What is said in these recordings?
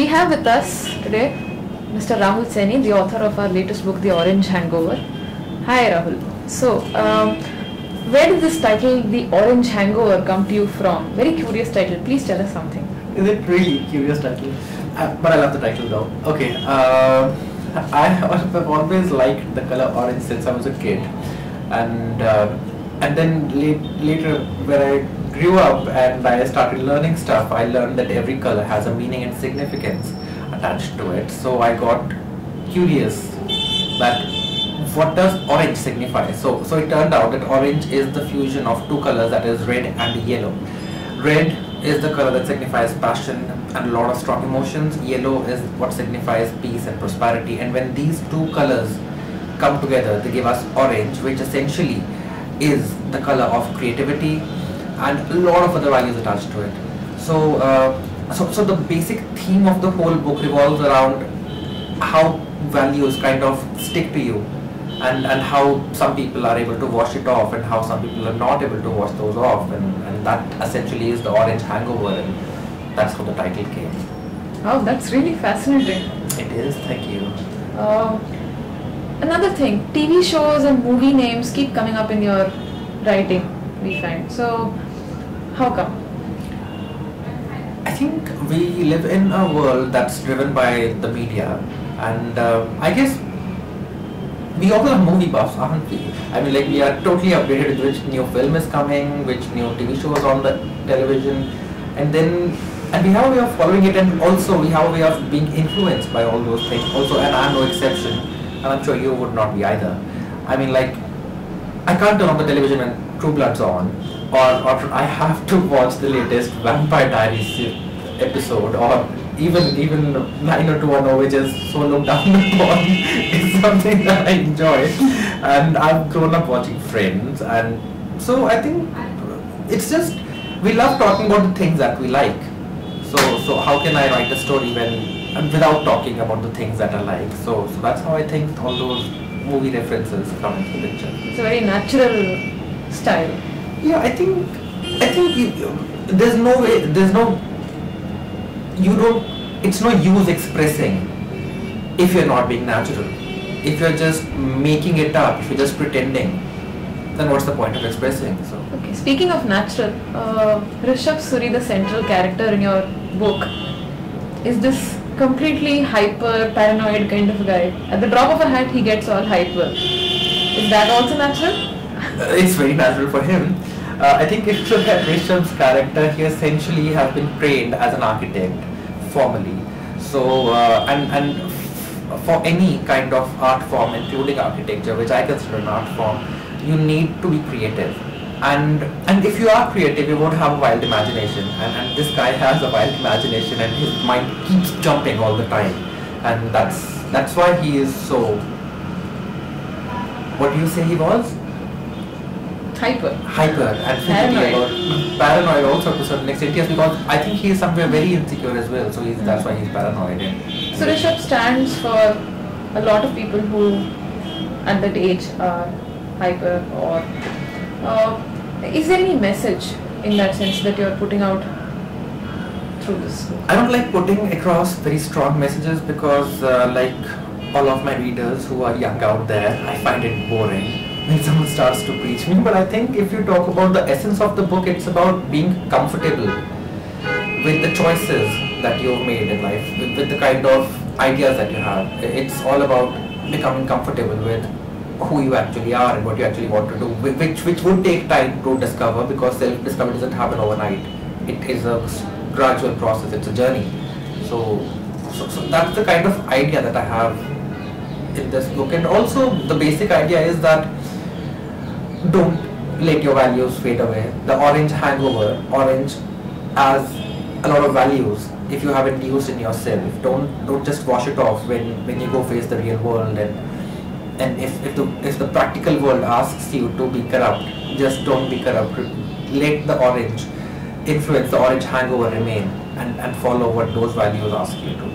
We have with us today Mr. Rahul Saini, the author of our latest book, The Orange Hangover. Hi Rahul. So, where did this title, The Orange Hangover, come to you from? Very curious title. Please tell us something. Is it really curious title? But I love the title though. Okay. I have always liked the color orange since I was a kid, and then later when I grew up and I started learning stuff, I learned that every color has a meaning and significance attached to it. So I got curious that what does orange signify? So it turned out that orange is the fusion of two colors, that is red and yellow. Red is the color that signifies passion and a lot of strong emotions. Yellow is what signifies peace and prosperity. And when these two colors come together, they give us orange, which essentially is the color of creativity and a lot of other values attached to it. So the basic theme of the whole book revolves around how values kind of stick to you, and how some people are able to wash it off and how some people are not able to wash those off, and that essentially is the Orange Hangover, and that's how the title came. Oh, that's really fascinating. It is, thank you. Another thing, TV shows and movie names keep coming up in your writing, we find. So, how come? I think we live in a world that's driven by the media, and I guess we all are movie buffs, aren't we? I mean, like, we are totally updated with which new film is coming, which new TV show is on the television, and we have a way of following it, and also we have a way of being influenced by all those things also, and I'm no exception, and I'm sure you would not be either. I mean, like, I can't turn on the television when True Blood's on, or I have to watch the latest Vampire Diaries episode, or even 90210, which is so looked down upon, is something that I enjoy, and I've grown up watching Friends, and so I think it's just, we love talking about the things that we like. So how can I write a story without talking about the things that I like? So that's how I think all those movie references come into the picture. It's a very natural style. Yeah, I think there's no way, it's no use expressing if you're not being natural. If you're just making it up, if you're just pretending, then what's the point of expressing? So. Okay, speaking of natural, Rishabh Suri, the central character in your book, is this completely hyper, paranoid kind of guy. At the drop of a hat, he gets all hyper. Is that also natural? It's very natural for him. I think if you look at Rishabh's character, he essentially has been trained as an architect formally. So, and for any kind of art form, including architecture, which I consider an art form, you need to be creative. And if you are creative, you won't have a wild imagination. And this guy has a wild imagination, and his mind keeps jumping all the time. And that's why he is so. What do you say he was? Hyper and paranoid also to a certain extent, yes, because I think he is somewhere very insecure as well, so that's why he's paranoid. So Rishabh stands for a lot of people who at that age are hyper, or is there any message in that sense that you're putting out through this book? I don't like putting across very strong messages because like all of my readers who are young out there, I find it boring when someone starts to preach me. But I think if you talk about the essence of the book, it's about being comfortable with the choices that you've made in life, with the kind of ideas that you have. It's all about becoming comfortable with who you actually are and what you actually want to do, which would take time to discover, because self-discovery doesn't happen overnight. It is a gradual process, it's a journey. So that's the kind of idea that I have in this book. And also the basic idea is that don't let your values fade away. The Orange Hangover, orange as a lot of values, if you haven't used in yourself, don't just wash it off when you go face the real world, and if the practical world asks you to be corrupt, just don't be corrupt. Let the orange influence, the Orange Hangover remain, and follow what those values ask you to.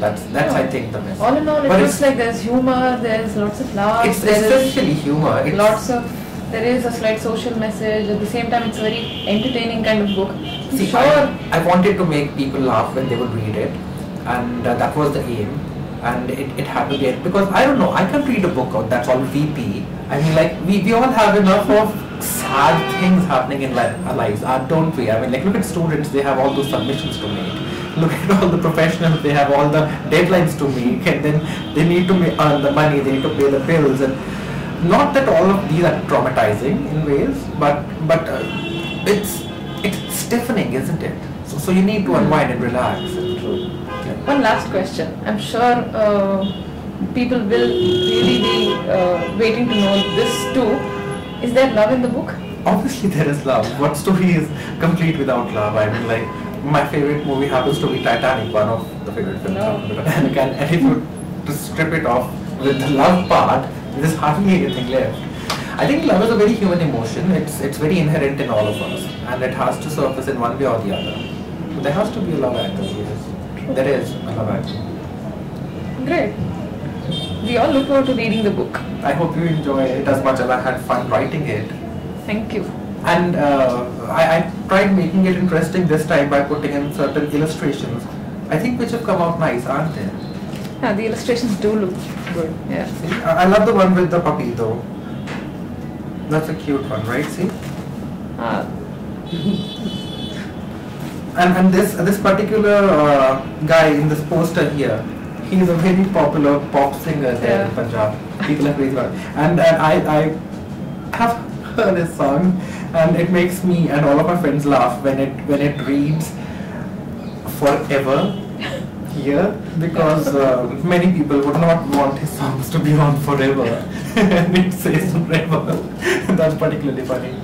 That's I think the message. All in all, it looks like there's humor, there's lots of laughs. It's essentially humor. There is a slight social message. At the same time, it's a very entertaining kind of book. See, sure. I wanted to make people laugh when they would read it, and that was the aim, and it had to get, because I don't know, I can't read a book out that's all VP. I mean, like, we all have enough of sad things happening in our lives, don't we? I mean, like, look at students, they have all those submissions to make. Look at all the professionals, they have all the deadlines to make, and then they need to earn the money, they need to pay the bills, and not that all of these are traumatizing in ways, but it's stiffening, isn't it? So you need to unwind and relax. True. One last question. I'm sure people will really be waiting to know this too. Is there love in the book? Obviously there is love. What story is complete without love? I mean, like, my favorite movie happens to be Titanic, one of the favorite films. No. And if you just strip it off with the love part, there's hardly anything left. I think love is a very human emotion. It's very inherent in all of us, and it has to surface in one way or the other. There has to be a love angle, yes. There is a love angle. Great. We all look forward to reading the book. I hope you enjoy it as much as I had fun writing it. Thank you. And I tried making it interesting this time by putting in certain illustrations, I think, which have come out nice, aren't they? Yeah, the illustrations do look good. Yeah. See, I love the one with the puppy though. That's a cute one, right? See? And this particular guy in this poster here, he is a very popular pop singer there in Punjab. People are crazy about it. And I have heard his song, and it makes me and all of my friends laugh when it reads forever here, because many people would not want his songs to be on forever, and it says forever. That's particularly funny.